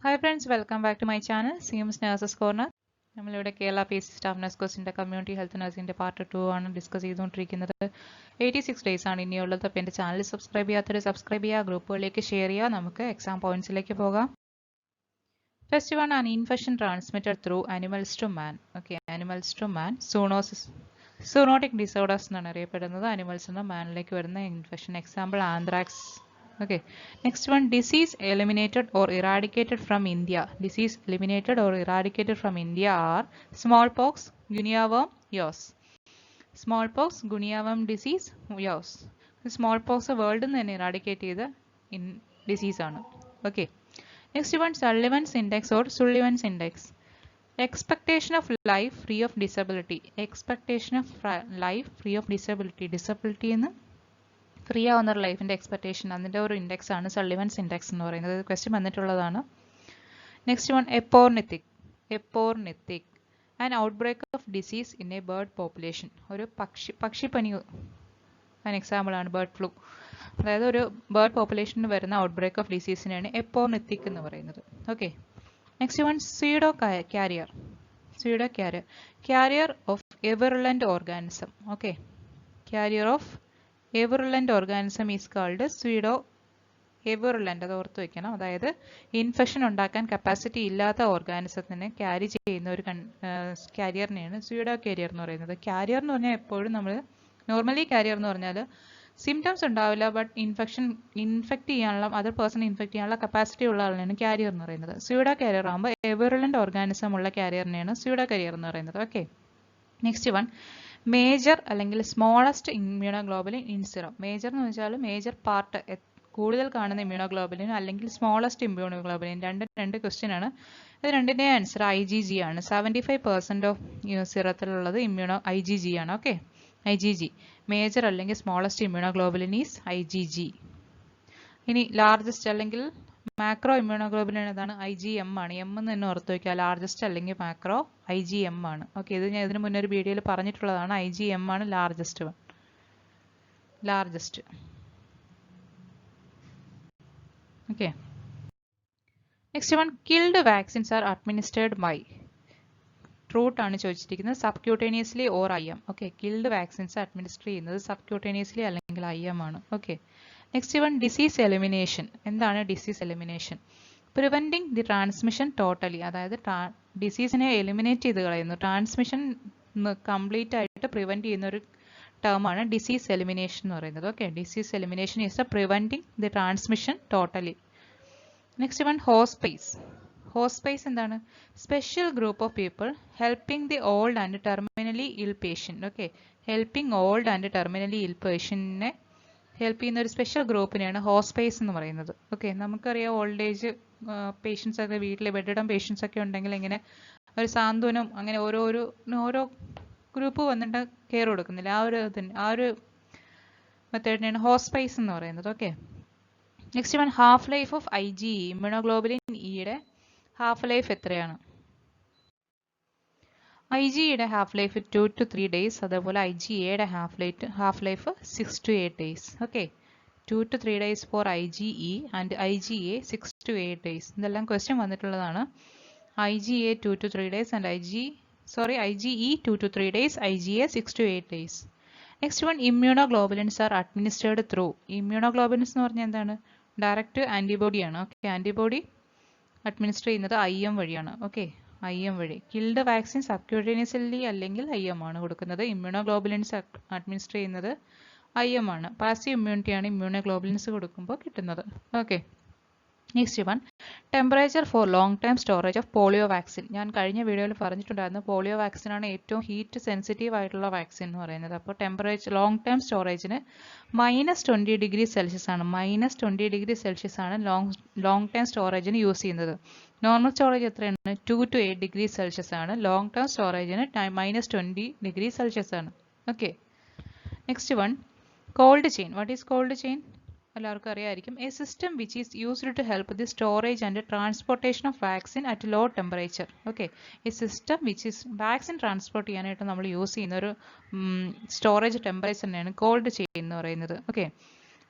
Hi friends, welcome back to my channel, CM's Nurses Corner. നമ്മളിവിടെ Kerala P S C staff nurse കോഴ്സിൻ്റെ community health നഴ്സിൻ്റെ part 2 ആണ് discuss ചെയ്തുകൊണ്ടിരിക്കുന്നത്. 86 days ആണ് ഇനിയുള്ളത്. അപ്പോൾ എൻ്റെ ചാനൽ സബ്സ്ക്രൈബ് ചെയ്യാത്തവർ സബ്സ്ക്രൈബ് ചെയ്യുക, ഗ്രൂപ്പുകളിലേക്ക് ഷെയർ ചെയ്യുക. നമുക്ക് എക്സാം പോയിന്റ്സിലേക്ക് പോകാം. ഫസ്റ്റ് വൺ ആണ് infection transmitted through animals to man. Okay, animals to man, zoonotic disorders എന്നാണ് അറിയപ്പെടുന്നത്. അനിമൽസിൽ നിന്ന് മാനിലേക്ക് വരുന്ന infection. Example anthrax. Okay, next one, disease eliminated or eradicated from India. Disease eliminated or eradicated from India are smallpox, guinea worm, yaws. Smallpox, guinea worm disease, yaws. Smallpox world then eradicate ചെയ്ത disease ആണ്. Okay, next one, Sullivan's index or Sullivan's index. Expectation of life free of disability. Expectation of life free of disability. Disability എന്ന് free ആവുന്ന ഒരു ലൈഫിൻ്റെ expectation, അതിൻ്റെ ഒരു index ആണ് സള്ളിവൻസ് index എന്ന് പറയുന്നത്. ക്വസ്റ്റ്യൻ വന്നിട്ടുള്ളതാണ്. Next one, epornithic and outbreak of disease in a bird population. ഒരു പക്ഷിപ്പനി എക്സാമ്പിളാണ് ബേർഡ് ഫ്ലൂ. അതായത് ഒരു ബേർഡ് പോപ്പുലേഷനിൽ വരുന്ന ഔട്ട്ബ്രേക്ക് ഓഫ് ഡിസീസിനെയാണ് എപ്പോർനിത്തിക് എന്ന് പറയുന്നത്. Okay, next one, pseudo carrier of avirulent organism. Okay, carrier of avirulent organism is called pseudo avirulent. അത് ഓർത്ത് വെക്കണം. അതായത് ഇൻഫെക്ഷൻ ഉണ്ടാക്കാൻ കപ്പാസിറ്റി ഇല്ലാത്ത ഓർഗാനിസത്തിനെ ക്യാരി ചെയ്യുന്ന ഒരു കാരിയറിനെയാണ് സ്യൂഡോ കാരിയർ എന്ന് പറയുന്നത്. കാരിയർ എന്ന് പറഞ്ഞാൽ എപ്പോഴും നമ്മൾ നോർമലി കാരിയർ എന്ന് പറഞ്ഞാൽ സിംറ്റംസ് ഉണ്ടാവില്ല, ബട്ട് ഇൻഫെക്ട് ചെയ്യാനുള്ള അതർ പേഴ്സൺ ഇൻഫെക്ട് ചെയ്യാനുള്ള കപ്പാസിറ്റി ഉള്ള ആളിനെയാണ് കാരിയർ എന്ന് പറയുന്നത്. സ്യൂഡോ കാരിയർ ആകുമ്പോൾ എവിറുലന്റ് ഓർഗാനിസം ഉള്ള കാരിയറിനെയാണ് സ്യൂഡോ കാരിയർ എന്ന് പറയുന്നത്. ഓക്കെ, നെക്സ്റ്റ് വൺ, മേജർ അല്ലെങ്കിൽ smallest immunoglobulin in serum. Major എന്ന് വെച്ചാൽ മേജർ പാർട്ട് കൂടുതൽ കാണുന്ന ഇമ്മ്യൂണോഗ്ലോബുലിൻ അല്ലെങ്കിൽ സ്മോളസ്റ്റ് ഇമ്മ്യൂണോഗ്ലോബുലിൻ. രണ്ട് ക്വസ്റ്റ്യൻ ആണ്. ഇത് രണ്ടിൻ്റെ ആൻസർ IgG ആണ്. 75% ഓഫ് സിറത്തിലുള്ളത് IgG ആണ്. ഓക്കെ, IgG മേജർ അല്ലെങ്കിൽ സ്മോളസ്റ്റ് ഇമ്മ്യൂണോഗ്ലോബുലിൻ ഈസ് IgG. ഇനി ലാർജസ്റ്റ് അല്ലെങ്കിൽ മാക്രോ ഇമ്മ്യൂണോഗ്ലോബുലിൻ ഏതാണ്? IgM ആണ്. എം എന്ന് തന്നെ ഓർത്ത് വയ്ക്കുക. ലാർജസ്റ്റ് അല്ലെങ്കിൽ മാക്രോ IgM ആണ്. ഓക്കെ, ഇത് ഞാൻ ഇതിന് മുന്നേ ഒരു വീഡിയോയിൽ പറഞ്ഞിട്ടുള്ളതാണ്. IgM ആണ് largest. Okay, next one, killed vaccines are administered by. Route ആണ് ചോദിച്ചിരിക്കുന്നത്. Subcutaneously or IM. Okay, killed vaccines administer ചെയ്യുന്നത് സബ്ക്യൂട്ടേനിയസ്ലി അല്ലെങ്കിൽ IM ആണ്. Okay, next one, disease elimination. എന്താണ് disease elimination? Preventing the transmission totally. അതായത് ഡിസീസിനെ eliminate ചെയ്ത് കളയുന്നു. ട്രാൻസ്മിഷൻ കംപ്ലീറ്റ് ആയിട്ട് പ്രിവെന്റ് ചെയ്യുന്ന ഒരു ടേമാണ് ഡിസീസ് എലിമിനേഷൻ എന്ന് പറയുന്നത്. Okay, disease elimination is preventing the transmission totally. Next one, hospice എന്താണ്? Special group of people helping the old and terminally ill patient. Okay, helping old and terminally ill പേഷ്യൻറ്റിനെ help ചെയ്യുന്ന ഒരു special ഗ്രൂപ്പിനെയാണ് hospice എന്ന് പറയുന്നത്. Okay, നമുക്കറിയാം old age patients ഒക്കെ വീട്ടിൽ ബെഡിഡം patients ഒക്കെ ഉണ്ടെങ്കിൽ ഇങ്ങനെ ഒരു സാന്ത്വനം അങ്ങനെ ഓരോ ഗ്രൂപ്പ് വന്നിട്ട് കെയർ കൊടുക്കുന്നില്ല. ആ ഒരു മെത്തേഡിനെയാണ് ഹോസ്പൈസ് എന്ന് പറയുന്നത്. Okay, next one, half life of IgE. Immunoglobulin ഇയുടെ ഹാഫ് ലൈഫ് എത്രയാണ്? IgEയുടെ ഹാഫ് ലൈഫ് 2 to 3 ഡേയ്സ്. അതേപോലെ IgAയുടെ half life 6 to 8 days. Okay, 2 to 3 days for IgE and IgA 6 to 8 days. ഇതെല്ലാം ക്വസ്റ്റ്യൻ വന്നിട്ടുള്ളതാണ്. IgA 2 to 3 days and IgE 2 to 3 days, IgA 6 to 8 days. Next one, immunoglobulins are administered through. Immunoglobulins എന്ന് പറഞ്ഞാൽ എന്താണ്? Direct ആൻറ്റിബോഡിയാണ്. Okay, antibody administer ചെയ്യുന്നത് IM വഴിയാണ്. Okay, IM വഴി. Killed vaccine സബ്ക്യൂട്ടേനിയസ്ലി അല്ലെങ്കിൽ IM ആണ് കൊടുക്കുന്നത്. ഇമ്മ്യൂണോഗ്ലോബുലിൻസ് അഡ്മിനിസ്റ്റർ ചെയ്യുന്നത് IM ആണ്. പാസീവ് ഇമ്മ്യൂണിറ്റിയാണ് ഇമ്മ്യൂണോഗ്ലോബുലിൻസ് കൊടുക്കുമ്പോൾ കിട്ടുന്നത്. Okay, next one, temperature for long time storage of polio vaccine. ഞാൻ കഴിഞ്ഞ വീഡിയോയിൽ പറഞ്ഞിട്ടുണ്ടായിരുന്നു പോളിയോ വാക്സിനാണ് ഏറ്റവും ഹീറ്റ് സെൻസിറ്റീവ് ആയിട്ടുള്ള വാക്സിൻ എന്ന് പറയുന്നത്. അപ്പോൾ ടെമ്പറേച്ചർ ലോങ് ടൈം സ്റ്റോറേജിന് -20 ഡിഗ്രി സെൽഷ്യസ് ആണ്. -20 ഡിഗ്രി സെൽഷ്യസ് ആണ് ലോങ് ടൈം സ്റ്റോറേജിന് യൂസ് ചെയ്യുന്നത്. നോർമൽ സ്റ്റോറേജ് എത്രയാണ്? 2 to 8 ഡിഗ്രി സെൽഷ്യസ് ആണ്. ലോങ് ടൈം സ്റ്റോറേജിന് -20 ഡിഗ്രി സെൽഷ്യസ് ആണ്. Okay, next one, cold chain. What is cold chain? എല്ലാവർക്കും അറിയായിരിക്കും. A system which is used to help the storage and transportation of vaccine at low temperature. Okay, a system which is vaccine transport ചെയ്യാനായിട്ട് നമ്മൾ use ചെയ്യുന്ന ഒരു storage ടെമ്പറേച്ചറിനെയാണ് called chain എന്ന് പറയുന്നത്. ഓക്കെ,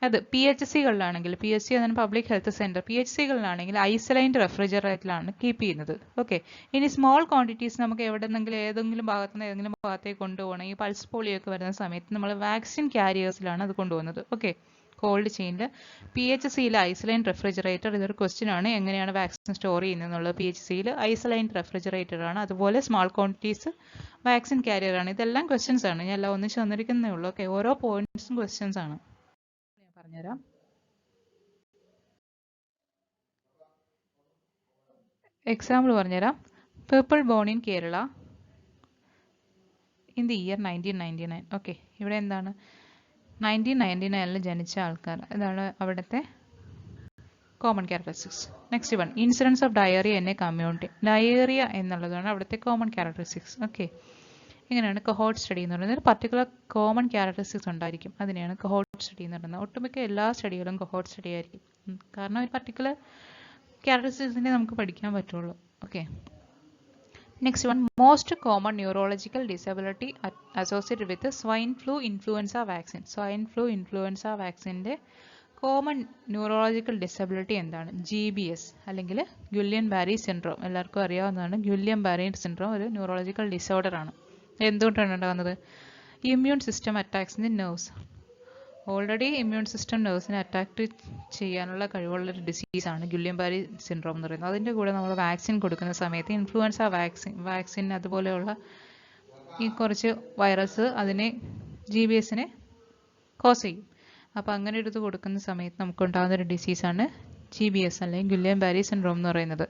അത് PHC-കളിലാണെങ്കിൽ PHC എന്നാണ് പബ്ലിക് ഹെൽത്ത് സെന്റർ, PHC-കളിലാണെങ്കിൽ ഐസൊലേറ്റ് റെഫ്രിജറേറ്ററിലാണ് കീപ്പ് ചെയ്യുന്നത്. ഓക്കെ. ഇനി സ്മോൾ ക്വാണ്ടിറ്റീസ് നമുക്ക് എവിടെന്നെങ്കിലും ഏതെങ്കിലും ഭാഗത്തുനിന്ന് ഏതെങ്കിലും ഭാഗത്തേക്ക് കൊണ്ടുപോകണം, ഈ പൾസ് പോളിയോ ഒക്കെ വരുന്ന സമയത്ത് നമ്മൾ വാക്സിൻ ക്യാരിയേഴ്സിലാണ് അത് കൊണ്ടുപോകുന്നത്. ഓക്കെ. കോൾഡ് ചെയിനിൽ PHC-യിൽ ഐസൊലേറ്റ് റെഫ്രിജറേറ്റർ, ഇതൊരു ക്വസ്റ്റ്യൻ ആണ്, എങ്ങനെയാണ് വാക്സിൻ സ്റ്റോർ ചെയ്യുന്നത് എന്നുള്ളത്. PHC-യിൽ ഐസൊലേറ്റ് റെഫ്രിജറേറ്റർ ആണ്, അതുപോലെ സ്മോൾ ക്വാണ്ടിറ്റീസ് വാക്സിൻ ക്യാരിയർ ആണ്. ഇതെല്ലാം ക്വസ്റ്റ്യൻസ് ആണ്, ഞാൻ എല്ലാം ഒന്നിച്ച് തന്നിരിക്കുന്നേ ഉള്ളൂ. ഓക്കെ. ഓരോ പോയിന്റ്സും ക്വസ്റ്റ്യൻസ് ആണ്. ഞാൻ പറഞ്ഞുതരാം. എക്സാമ്പിൾ പറഞ്ഞുതരാം. People born in Kerala in the year 1999. Okay. ഇവിടെ എന്താണ് 1999 ജനിച്ച ആൾക്കാർ, ഇതാണ് അവിടുത്തെ common characteristics. Next one, incidents of diarrhoea N A community. Diarrhoea എന്നുള്ളതാണ് അവിടുത്തെ കോമൺ ക്യാരക്ടറിസ്റ്റിക്സ്. ഓക്കെ. ഇങ്ങനെയാണ് കൊഹോർട്ട് സ്റ്റഡി എന്ന് പറയുന്നത്. പർട്ടിക്കുലർ കോമൺ ക്യാരക്ടറിസ്റ്റിക്സ് ഉണ്ടായിരിക്കും, അതിനെയാണ് കൊഹോർട്ട് സ്റ്റഡി എന്ന് പറയുന്നത്. ഒട്ടുമിക്ക എല്ലാ സ്റ്റഡികളും കൊഹോർട്ട് സ്റ്റഡി ആയിരിക്കും, കാരണം ഒരു പർട്ടിക്കുലർ ക്യാരക്ടറിസ്റ്റിക്സിനെ നമുക്ക് പഠിക്കാൻ പറ്റുള്ളൂ. Okay. Next one, most common neurological disability associated with swine flu influenza vaccine. Swine flu influenza വാക്സിൻ്റെ കോമൺ ന്യൂറോളജിക്കൽ ഡിസബിലിറ്റി എന്താണ്? GBS അല്ലെങ്കിൽ ഗുല്യൻ ബാരി സിൻഡ്രോം. എല്ലാവർക്കും അറിയാവുന്നതാണ്. ഗുല്യൻ ബാരി സിൻഡ്രോം ഒരു ന്യൂറോളജിക്കൽ ഡിസോർഡർ ആണ്. എന്തുകൊണ്ടാണ് ഉണ്ടാകുന്നത്? Immune system attacks the nerves. Already immune system നെർവ്സിനെ അറ്റാക്ക് ചെയ്യാനുള്ള കഴിവുള്ളൊരു ഡിസീസാണ് ഗുല്യൻ ബാരി സിൻഡ്രോം എന്ന് പറയുന്നത്. അതിൻ്റെ കൂടെ നമ്മൾ വാക്സിൻ കൊടുക്കുന്ന സമയത്ത് ഇൻഫ്ലുവൻസ വാക്സിൻ അതുപോലെയുള്ള ഈ കുറച്ച് വൈറസ് അതിനെ GBS-നെ കോസ് ചെയ്യും. അപ്പോൾ അങ്ങനെ എടുത്ത് കൊടുക്കുന്ന സമയത്ത് നമുക്കുണ്ടാകുന്ന ഒരു ഡിസീസാണ് GBS അല്ലെങ്കിൽ ഗുല്യൻ ബാരി സിൻഡ്രോം എന്ന് പറയുന്നത്.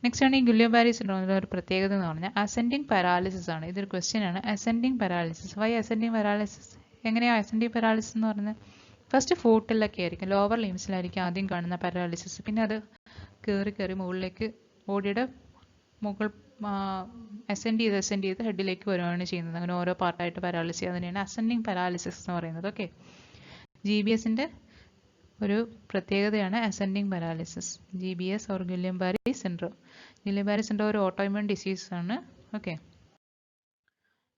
നെക്സ്റ്റ് ആണ് ഈ ഗുല്യൻ ബാരി സിൻഡ്രോമിൻ്റെ ഒരു പ്രത്യേകത എന്ന് പറഞ്ഞാൽ അസെൻഡിങ് പാരാലിസിസ് ആണ്. ഇതൊരു ക്വസ്റ്റ്യൻ ആണ്. Ascending paralysis. Why ascending paralysis? എങ്ങനെയാണ് അസെൻഡിങ് പാരാലിസിസ് എന്ന് പറയുന്നത്? ഫസ്റ്റ് ഫൂട്ടിലൊക്കെ ആയിരിക്കും, ലോവർ ലിംസിലായിരിക്കും ആദ്യം കാണുന്ന പാരാലിസിസ്. പിന്നെ അത് കയറി മുകളിലേക്ക് ബോഡിയുടെ മുകൾ അസെൻഡ് ചെയ്ത് ഹെഡിലേക്ക് വരുവാണ് ചെയ്യുന്നത്. അങ്ങനെ ഓരോ പാർട്ടായിട്ട് പാരാലിസിസ്, അതിനെയാണ് അസെൻഡിങ് പാരാലിസിസ് എന്ന് പറയുന്നത്. ഓക്കെ. GBS-ന്റെ ഒരു പ്രത്യേകതയാണ് ascending paralysis. GBS or Guillain Barre syndrome. Guillain Barre syndrome ഒരു ഓട്ടോഇമ്യൂൺ ഡിസീസ് ആണ്. Okay.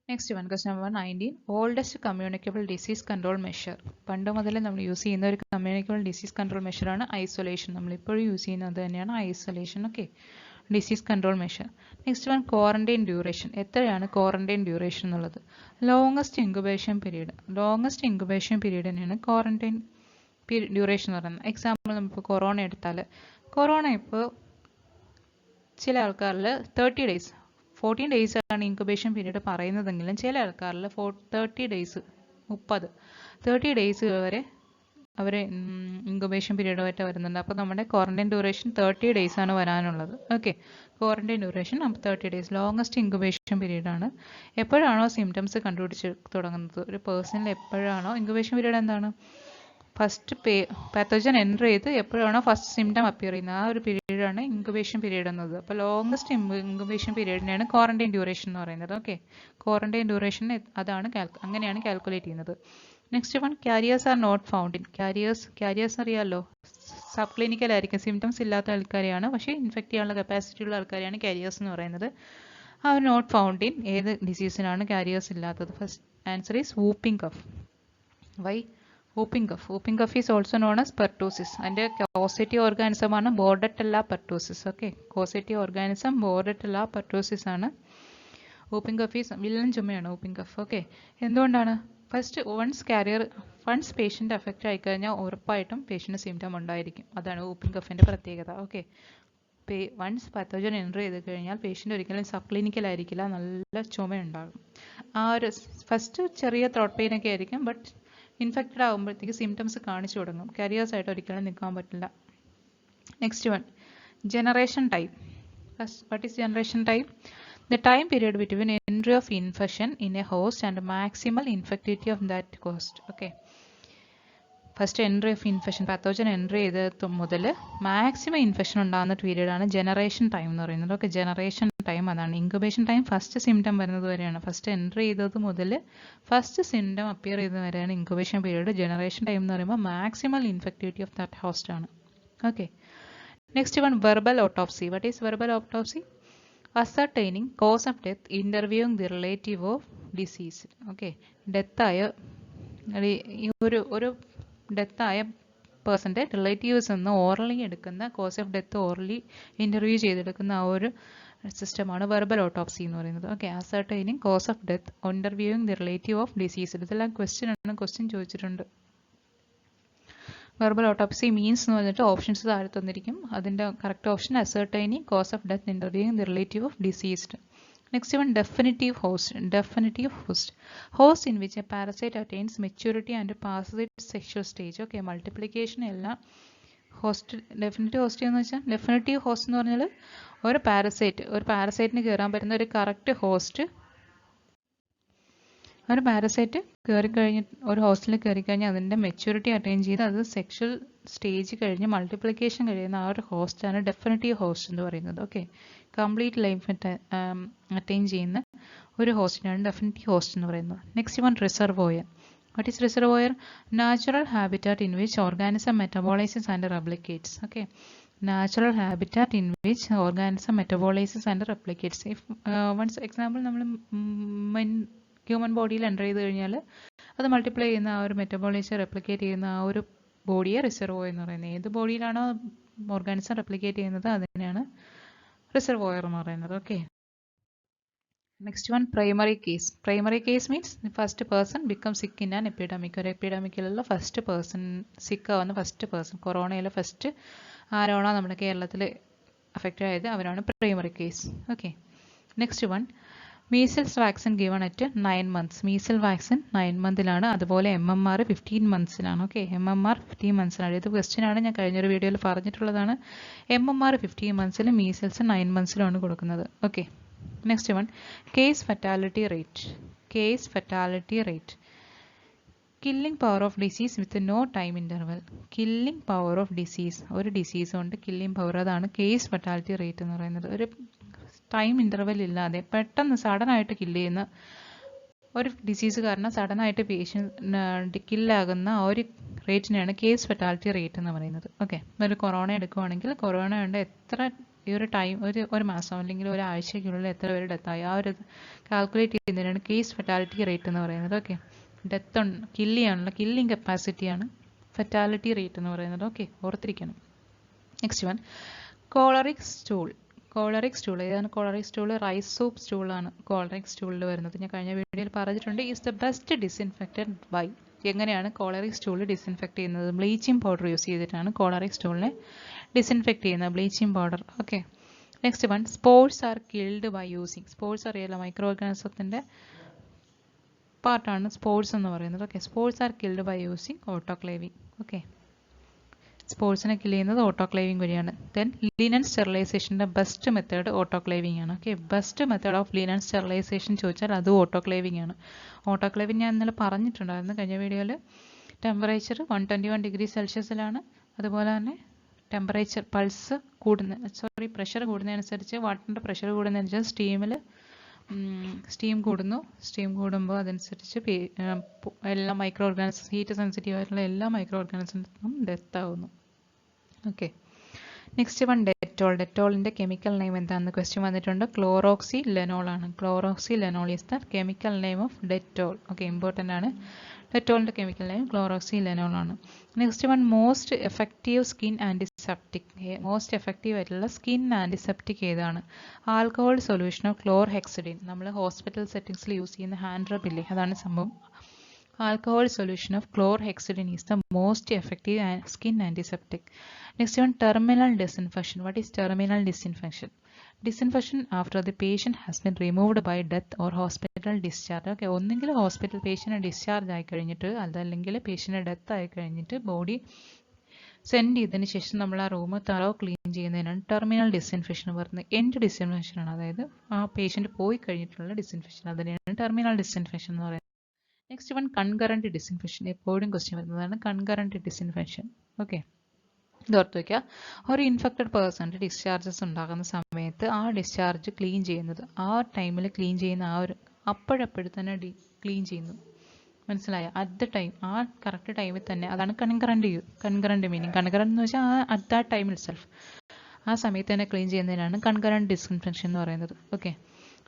Next one, question number 19. Oldest communicable disease control measure. പണ്ട് മുതലേ നമ്മൾ യൂസ് ചെയ്യുന്ന ഒരു കമ്മ്യൂണിക്കബിൾ ഡിസീസ് കൺട്രോൾ മെഷറാണ് ഐസൊലേഷൻ. നമ്മളിപ്പോഴും യൂസ് ചെയ്യുന്നത് തന്നെയാണ് isolation. Okay. Disease control measure. Next one, quarantine duration. എത്രയാണ് ക്വാറന്റൈൻ ഡ്യൂറേഷൻ എന്നുള്ളത്? Longest incubation period. Longest incubation പീരീഡിനെയാണ് ക്വാറന്റൈൻ ഡ്യൂറേഷൻ എന്ന് പറയുന്നത്. എക്സാമ്പിൾ നമുക്ക് കൊറോണ എടുത്താൽ, കൊറോണ ഇപ്പോൾ ചില ആൾക്കാരിൽ 30 ഡേയ്സ് 14 ഡേയ്സ് ആണ് ഇൻക്യുബേഷൻ പീരീഡ് പറയുന്നതെങ്കിലും ചില ആൾക്കാരിൽ 30 ഡേയ്സ് 30 ഡേയ്സ് വരെ അവർ ഇൻക്യുബേഷൻ പീരീഡുമായിട്ട് വരുന്നുണ്ട്. അപ്പോൾ നമ്മുടെ ക്വാറന്റൈൻ ഡ്യൂറേഷൻ 30 ഡേയ്സ് ആണ് വരാനുള്ളത്. Okay. Quarantine duration 30 days. Longest incubation പീരീഡാണ്. എപ്പോഴാണോ സിംറ്റംസ് കണ്ടുപിടിച്ച് തുടങ്ങുന്നത് ഒരു പേഴ്സണിൽ, എപ്പോഴാണോ ഇൻക്യുബേഷൻ പീരീഡ് എന്താണ്? ഫസ്റ്റ് പാത്തോജൻ എൻ്റർ ചെയ്ത് എപ്പോഴാണോ ഫസ്റ്റ് സിംറ്റം അപ്പിയർ ചെയ്യുന്നത് ആ ഒരു പീരീഡാണ് ഇൻക്യുബേഷൻ പീരീഡ് എന്നത്. അപ്പോൾ ലോങ്ങസ്റ്റ് ഇൻക്യുബേഷൻ പീരീഡിനെയാണ് ക്വാറന്റൈൻ ഡ്യൂറേഷൻ എന്ന് പറയുന്നത്. ഓക്കെ. ക്വാറന്റൈൻ ഡ്യൂറേഷൻ അതാണ് അങ്ങനെയാണ് കാൽക്കുലേറ്റ് ചെയ്യുന്നത്. Next one, carriers are not found in. Carriers അറിയാമല്ലോ, സബ് ക്ലിനിക്കൽ ആയിരിക്കും, സിംറ്റംസ് ഇല്ലാത്ത ആൾക്കാരെയാണ്, പക്ഷേ ഇൻഫെക്ട് ചെയ്യാനുള്ള കപ്പാസിറ്റി ഉള്ള ആൾക്കാരെയാണ് ക്യാരിയേഴ്സ് എന്ന് പറയുന്നത്. ആ ഒരു നോട്ട് ഫൗണ്ട് ഇൻ ഏത് ഡിസീസിനാണ് ക്യാരിയേഴ്സ് ഇല്ലാത്തത്? First answer is whooping cough. Why whooping cough? Whooping cough is also known as pertussis. അതിൻ്റെ causative organism ആണ് Bordetella pertussis. Okay. causative organism Bordetella pertussis ആണ്. whooping cough is വില്ലൻ ചുമയാണ് whooping cough. Okay. എന്തുകൊണ്ടാണ്? First once patient affect ആയിക്കഴിഞ്ഞാൽ ഉറപ്പായിട്ടും patient symptom ഉണ്ടായിരിക്കും. അതാണ് whooping cough-ൻ്റെ പ്രത്യേകത. ഓക്കെ. വൺസ് പാത്തോജൻ എൻ്റർ ചെയ്ത് കഴിഞ്ഞാൽ പേഷ്യൻ്റ് ഒരിക്കലും സബ് ക്ലിനിക്കൽ ആയിരിക്കില്ല, നല്ല ചുമയുണ്ടാകും. ആ ഒരു ഫസ്റ്റ് ചെറിയ ത്രോട്ട് പെയിൻ ഒക്കെ ആയിരിക്കും, ബട്ട് ഇൻഫെക്റ്റഡ് ആകുമ്പോഴത്തേക്ക് സിംറ്റംസ് കാണിച്ചു തുടങ്ങും. കാരിയേഴ്സ് ആയിട്ട് ഒരിക്കലും നിൽക്കാൻ പറ്റില്ല. Next one, generation time. First, what is generation time? The time period between entry of infection in a host and maximal infectivity of that host. Okay. First entry of infection, pathogen entry ചെയ്ത് മുതൽ maximum infection ഉണ്ടാകുന്ന പീരീഡാണ് generation time എന്ന് പറയുന്നത്. Okay. Generation time അതാണ്. Incubation time first symptom വരുന്നത് വരെയാണ്. First entry ചെയ്തത് മുതൽ ഫസ്റ്റ് സിംറ്റം അപ്പിയർ ചെയ്തത് വരെയാണ് ഇൻക്യുബേഷൻ പീരീഡ്. ജനറേഷൻ ടൈം എന്ന് പറയുമ്പോൾ maximal infectivity of that host ആണ്. Okay. Next one, verbal autopsy. What is verbal autopsy? Ascertaining cause of death, interviewing the relative of disease. Okay. ഡെത്തായ ഒരു death ആയ പേഴ്സൻ്റെ relatives നിന്ന് ഓറലി എടുക്കുന്ന cause of death orally interview ചെയ്തെടുക്കുന്ന ആ ഒരു സിസ്റ്റമാണ് വെർബൽ ഓട്ടോപ്സി എന്ന് പറയുന്നത്. Okay, ascertaining cause of death, interviewing the relative of disease. ഇതെല്ലാം ക്വസ്റ്റ്യൻ ആണ്, ക്വസ്റ്റ്യൻ ചോദിച്ചിട്ടുണ്ട്. വെർബൽ ഓട്ടോപ്സി മീൻസ് എന്ന് പറഞ്ഞിട്ട് ഓപ്ഷൻസ് താഴെ തന്നിരിക്കും. അതിൻ്റെ correct option ascertaining cause of death, interviewing the relative of deceased. Next one, definitive host. Definitive host. Host in which a parasite attains maturity and passes its sexual stage. Okay, multiplication എല്ലാം host. Definitive host എന്ന് വെച്ചാൽ definitive host എന്ന് പറഞ്ഞാൽ ഒരു പാരസൈറ്റിന് കയറാൻ പറ്റുന്ന ഒരു correct host. ഒരു പാരസൈറ്റ് ഒരു ഹോസ്റ്റലിൽ കയറി കഴിഞ്ഞാൽ അതിൻ്റെ മെച്യൂരിറ്റി അറ്റൈൻ ചെയ്ത് അത് സെക്ഷൽ സ്റ്റേജ് കഴിഞ്ഞ് മൾട്ടിപ്ലിക്കേഷൻ കഴിയുന്ന ആ ഒരു ഹോസ്റ്റാണ് ഡെഫിനിറ്റീവ് ഹോസ്റ്റ് എന്ന് പറയുന്നത്. ഓക്കെ, കംപ്ലീറ്റ് ലൈഫ് അറ്റൈൻ ചെയ്യുന്ന ഒരു ഹോസ്റ്റിനാണ് ഡെഫിനിറ്റീവ് ഹോസ്റ്റ് എന്ന് പറയുന്നത്. Next one, reservoir. What is reservoir? Natural habitat in which organism metabolizes and replicates. Okay, natural habitat in which organism metabolizes and replicates. If once example നമ്മൾ human ബോഡിയിൽ enter ചെയ്ത് കഴിഞ്ഞാൽ അത് multiply ചെയ്യുന്ന ആ ഒരു മെറ്റബോളൈസ് റെപ്ലിക്കേറ്റ് ചെയ്യുന്ന ആ ഒരു ബോഡിയെ റിസർവോയർ എന്ന് പറയുന്നത്. ഏത് ബോഡിയിലാണോ ഓർഗാനിസം റെപ്ലിക്കേറ്റ് ചെയ്യുന്നത് അതിനെയാണ് റിസർവോയർ എന്ന് പറയുന്നത്. Okay, next one, primary case. Primary case means first person become സിക്ക് ഇൻ ആൻ എപ്പിഡമിക്. ഒരു എപ്പിഡമിക്കിലുള്ള ഫസ്റ്റ് പേഴ്സൺ സിക്ക് ആവുന്ന ഫസ്റ്റ് പേഴ്സൺ, കൊറോണയിൽ ഫസ്റ്റ് ആരാണോ നമ്മുടെ കേരളത്തിൽ അഫക്റ്റ് ആയത് അവരാണ് primary case. Okay, next one, measles vaccine given at 9 months. Measle vaccine 9 monthലാണ്. അതുപോലെ MMR 15 monthsലാണ്. ഓക്കെ, MMR 15 monthsലാണ്. ഇത് ക്വസ്റ്റ്യൻ ആണ്, ഞാൻ കഴിഞ്ഞൊരു വീഡിയോയിൽ പറഞ്ഞിട്ടുള്ളതാണ്. MMR 15 months, മീസിൽസ് 9 monthsലാണ് കൊടുക്കുന്നത്. Okay, next one, case fatality rate. Case fatality rate. Killing power of disease with no time interval. Killing power of disease, ഒരു ഡിസീസ് കൊണ്ട് കില്ലിംഗ് പവർ, അതാണ് കേസ് ഫെറ്റാലിറ്റി റേറ്റ് എന്ന് പറയുന്നത്. ഒരു ടൈം ഇൻ്റർവൽ ഇല്ലാതെ പെട്ടെന്ന് സഡനായിട്ട് കില്ല് ചെയ്യുന്ന ഒരു ഡിസീസ് കാരണം സഡനായിട്ട് പേഷ്യൻ്റ് കില്ലാകുന്ന ആ ഒരു റേറ്റിനെയാണ് കേസ് ഫെറ്റാലിറ്റി റേറ്റ് എന്ന് പറയുന്നത്. ഓക്കെ, ഒരു കൊറോണ എടുക്കുകയാണെങ്കിൽ കൊറോണ കൊണ്ട് എത്ര ഈ ഒരു ടൈം ഒരു മാസം അല്ലെങ്കിൽ ഒരാഴ്ചയ്ക്കുള്ളിൽ എത്ര പേര് ഡെത്തായി ആ ഒരു കാൽക്കുലേറ്റ് ചെയ്യുന്നതിനാണ് കേസ് ഫെറ്റാലിറ്റി റേറ്റ് എന്ന് പറയുന്നത്. ഓക്കെ, ഡെത്ത് കില്ല് ചെയ്യാനുള്ള കില്ലിംഗ് കപ്പാസിറ്റിയാണ് ഫെറ്റാലിറ്റി റേറ്റ് എന്ന് പറയുന്നത്. ഓക്കെ, ഓർത്തിരിക്കണം. Next one, choleric stool. Choleric stool ഏതാണ്? കോളറിക് സ്റ്റൂൾ റൈസ് സൂപ്പ് സ്റ്റൂളാണ് കോളറിക് സ്റ്റൂളിൽ വരുന്നത്. ഞാൻ കഴിഞ്ഞ വീഡിയോയിൽ പറഞ്ഞിട്ടുണ്ട്. Is the best disinfected by. എങ്ങനെയാണ് കോളറിക് സ്റ്റൂൾ ഡിസിൻഫെക്ട് ചെയ്യുന്നത്? ബ്ലീച്ചിങ് പൗഡർ യൂസ് ചെയ്തിട്ടാണ് കോളറിക് സ്റ്റൂളിനെ ഡിസിൻഫെക്ട് ചെയ്യുന്നത്, bleaching powder. Okay, next one, sports are killed by using. Sports അറിയാലോ, മൈക്രോ ഓർഗാനിസത്തിൻ്റെ പാർട്ടാണ് സ്പോർട്സ് എന്ന് പറയുന്നത്. Okay, sports are killed by using autoclaving. Okay, സ്പോർട്സിനെ കില്ല് ചെയ്യുന്നത് ഓട്ടോക്ലേവിങ് വഴിയാണ്. ദെൻ ലിനൻ സ്റ്റെറിലൈസേഷൻ്റെ ബെസ്റ്റ് മെത്തേഡ് ഓട്ടോക്ലേവിങ് ആണ്. Okay, best method of linen sterilization ചോദിച്ചാൽ അത് ഓട്ടോക്ലേവിങ് ആണ്. ഓട്ടോക്ലേവിങ് ഞാൻ ഇന്നലെ പറഞ്ഞിട്ടുണ്ടായിരുന്നു കഴിഞ്ഞ വീഡിയോയിൽ. ടെമ്പറേച്ചർ 121 degree സെൽഷ്യസിലാണ്. അതുപോലെ തന്നെ ടെമ്പറേച്ചർ പ്രഷർ കൂടുന്നതനുസരിച്ച് വാട്ടറിൻ്റെ പ്രഷർ കൂടുന്നതനുസരിച്ച് സ്റ്റീം കൂടുന്നു. സ്റ്റീം കൂടുമ്പോൾ അതനുസരിച്ച് എല്ലാ മൈക്രോ ഓർഗാനിസം, ഹീറ്റ് സെൻസിറ്റീവ് ആയിട്ടുള്ള എല്ലാ മൈക്രോ ഓർഗാനിസംസും ഡെത്ത് ആവുന്നു. Okay, next one, Dettol. ഡെറ്റോളിൻ്റെ കെമിക്കൽ നെയിം എന്താണെന്ന് ക്വസ്റ്റ്യൻ വന്നിട്ടുണ്ട്. ക്ലോറോക്സി ലെനോൾ ആണ്. Chloroxylenol is the chemical name of Dettol. Okay, important ആണ്. ഡെറ്റോളിൻ്റെ കെമിക്കൽ നെയിം ക്ലോറോക്സി ലെനോൾ ആണ്. Next one, most effective skin antiseptic. Most effective ആയിട്ടുള്ള skin antiseptic ഏതാണ്? Alcohol solution of chlorhexidine. നമ്മൾ hospital സെറ്റിംഗ്സിൽ use ചെയ്യുന്ന hand റബ് ഇല്ലേ, അതാണ് സംഭവം. Alcohol solution of chlorhexidine is the most effective skin antiseptic. Next one, terminal disinfection. What is terminal disinfection? Disinfection after the patient has been removed by death or hospital discharge. Okay, ഒന്നെങ്കിൽ hospital patient discharge ആയി കഴിഞ്ഞിട്ട് അതല്ലെങ്കിൽ patient death ആയി കഴിഞ്ഞിട്ട് body send ചെയ്തതിന് ശേഷം നമ്മൾ ആ റൂം തറോ ക്ലീൻ ചെയ്യുന്നതിനാണ് ടെർമിനൽ ഡിസിൻഫെക്ഷൻ പറയുന്നത്. എൻഡ് ഡിസിൻഫെക്ഷൻ ആണ്, അതായത് ആ പേഷ്യൻ്റ് പോയി കഴിഞ്ഞിട്ടുള്ള ഡിസിൻഫെക്ഷൻ, അതിനെയാണ് ടെർമിനൽ ഡിസിൻഫെക്ഷൻ എന്ന് പറയുന്നത്. Next one, concurrent disinfection. എപ്പോഴും ക്വസ്റ്റ്യൻ വരുന്നതാണ് കൺകറന്റ് ഡിസിൻഫെക്ഷൻ. ഓക്കെ, ഇത് ഓർത്ത് വയ്ക്കുക. ഒരു ഇൻഫെക്റ്റഡ് പേഴ്സണിൻ്റെ ഡിസ്ചാർജസ് ഉണ്ടാകുന്ന സമയത്ത് ആ ഡിസ്ചാർജ് ക്ലീൻ ചെയ്യുന്നത് ആ ടൈമിൽ ക്ലീൻ ചെയ്യുന്ന ആ ഒരു അപ്പോഴപ്പോഴും തന്നെ ക്ലീൻ ചെയ്യുന്നു. മനസ്സിലായ? അറ്റ് ദ ടൈം, ആ കറക്റ്റ് ടൈമിൽ തന്നെ. അതാണ് കൺകറന്റ് മീനിങ്. കൺകറന്റ് എന്ന് വെച്ചാൽ at that time it self, ആ സമയത്ത് തന്നെ ക്ലീൻ ചെയ്യുന്നതിനാണ് കൺകറന്റ് ഡിസിൻഫെക്ഷൻ എന്ന് പറയുന്നത്. Okay,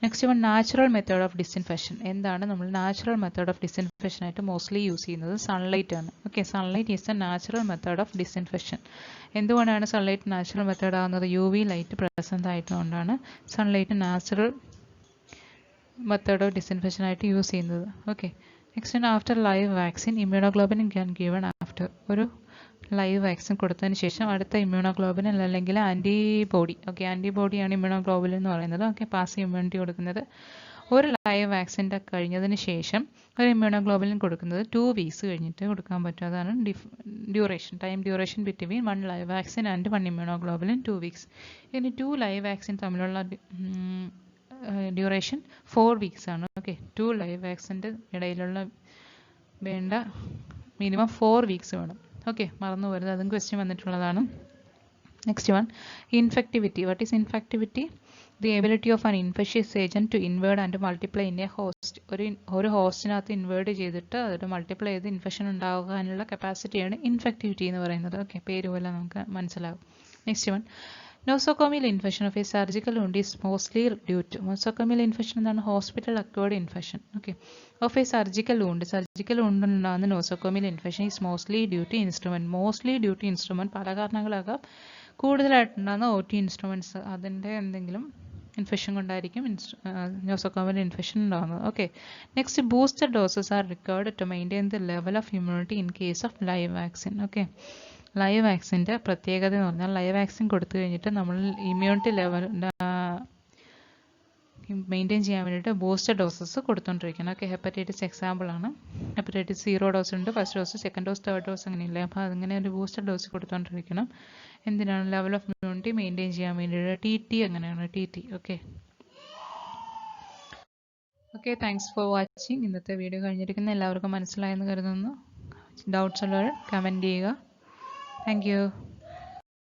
next one natural method of disinfection. എന്താണ് നമ്മൾ നാച്ചുറൽ മെത്തേഡ് ഓഫ് ഡിസിൻഫെക്ഷൻ ആയിട്ട് മോസ്റ്റ്ലി യൂസ് ചെയ്യുന്നത്? സൺലൈറ്റ് ആണ്. Okay, sunlight is A natural method of disinfection. എന്തുകൊണ്ടാണ് സൺലൈറ്റ് നാച്ചുറൽ മെത്തേഡ് ആകുന്നത്? യു വി ലൈറ്റ് പ്രസന്റ് ആയതുകൊണ്ടാണ് sunlight natural method of disinfection ആയിട്ട് use ചെയ്യുന്നത്. Okay, next one after live vaccine immunoglobin can given after. ഒരു live vaccine കൊടുത്തതിന് ശേഷം അടുത്ത immunoglobin അല്ലെങ്കിൽ ആൻറ്റിബോഡി. ഓക്കെ, ആൻറ്റിബോഡിയാണ് ഇമ്മ്യൂണോഗ്ലോബിൻ എന്ന് പറയുന്നത്. ഓക്കെ, പാസീവ് ഇമ്മ്യൂണിറ്റി കൊടുക്കുന്നത്. ഒരു ലൈവ് വാക്സിൻ്റെ കഴിഞ്ഞതിന് ശേഷം ഒരു ഇമ്മ്യൂണോഗ്ലോബിൻ കൊടുക്കുന്നത് 2 weeks കഴിഞ്ഞിട്ട് കൊടുക്കാൻ പറ്റും. അതാണ് duration, time duration between 1 live vaccine and 1 immunoglobin 2 weeks. ഇനി 2 ലൈവ് വാക്സിൻ തമ്മിലുള്ള ഡ്യൂറേഷൻ 4 weeks ആണ്. ഓക്കെ, 2 ലൈവ് വാക്സിൻ്റെ ഇടയിലുള്ള വേണ്ട മിനിമം 4 weeks വേണം. ഓക്കെ, മറന്നു പോരുത്, അതും ക്വസ്റ്റ്യൻ വന്നിട്ടുള്ളതാണ്. Next one infectivity. What is infectivity? The ability of an infectious agent to invade and multiply in a host. ഒരു ഹോസ്റ്റിനകത്ത് ഇൻവേർഡ് ചെയ്തിട്ട് അതൊരു മൾട്ടിപ്ലൈ ചെയ്ത് ഇൻഫെക്ഷൻ ഉണ്ടാകാനുള്ള കപ്പാസിറ്റിയാണ് ഇൻഫെക്ടിവിറ്റി എന്ന് പറയുന്നത്. ഓക്കെ, പേര് പോലെ നമുക്ക് മനസ്സിലാകും. Next one nosocomial infection of a surgical wound is mostly due to. Nosocomial infection എന്താണ്? Hospital acquired infection. Okay, of a surgical wound. Surgical wound ഉണ്ടാകുന്ന nosocomial infection is mostly due to instrument. Mostly due to instrument. പല കാരണങ്ങളാകാം. കൂടുതലായിട്ടുണ്ടാകുന്ന OT instruments, അതിൻ്റെ എന്തെങ്കിലും infection കൊണ്ടായിരിക്കും nosocomial infection ഉണ്ടാകുന്നത്. Okay, next booster doses are required to maintain the level of immunity in case of live vaccine. Okay, live വാക്സിൻ്റെ പ്രത്യേകത എന്ന് പറഞ്ഞാൽ ലൈവ് വാക്സിൻ കൊടുത്തു കഴിഞ്ഞിട്ട് നമ്മൾ ഇമ്മ്യൂണിറ്റി ലെവൽ മെയിൻറ്റെയിൻ ചെയ്യാൻ വേണ്ടിയിട്ട് ബൂസ്റ്റർ ഡോസസ് കൊടുത്തുകൊണ്ടിരിക്കണം. ഓക്കെ, ഹെപ്പറ്റൈറ്റിസ് എക്സാമ്പിളാണ്. ഹെപ്പറ്റൈറ്റിസ് 0 ഡോസ് ഉണ്ട്, first dose, second dose, third dose അങ്ങനെയില്ല. അപ്പോൾ അതിങ്ങനെ ഒരു ബൂസ്റ്റർ ഡോസ് കൊടുത്തുകൊണ്ടിരിക്കണം. എന്തിനാണ്? ലെവൽ ഓഫ് ഇമ്മ്യൂണിറ്റി മെയിൻറ്റെയിൻ ചെയ്യാൻ വേണ്ടിയിട്ട്. TT അങ്ങനെയാണ്, TT. Okay, thanks for watching. ഇന്നത്തെ വീഡിയോ കഴിഞ്ഞിരിക്കുന്ന എല്ലാവർക്കും മനസ്സിലായെന്ന് കരുതുന്നു. ഡൗട്ട്സ് ഉള്ളവർ കമൻറ്റ് ചെയ്യുക. Thank you.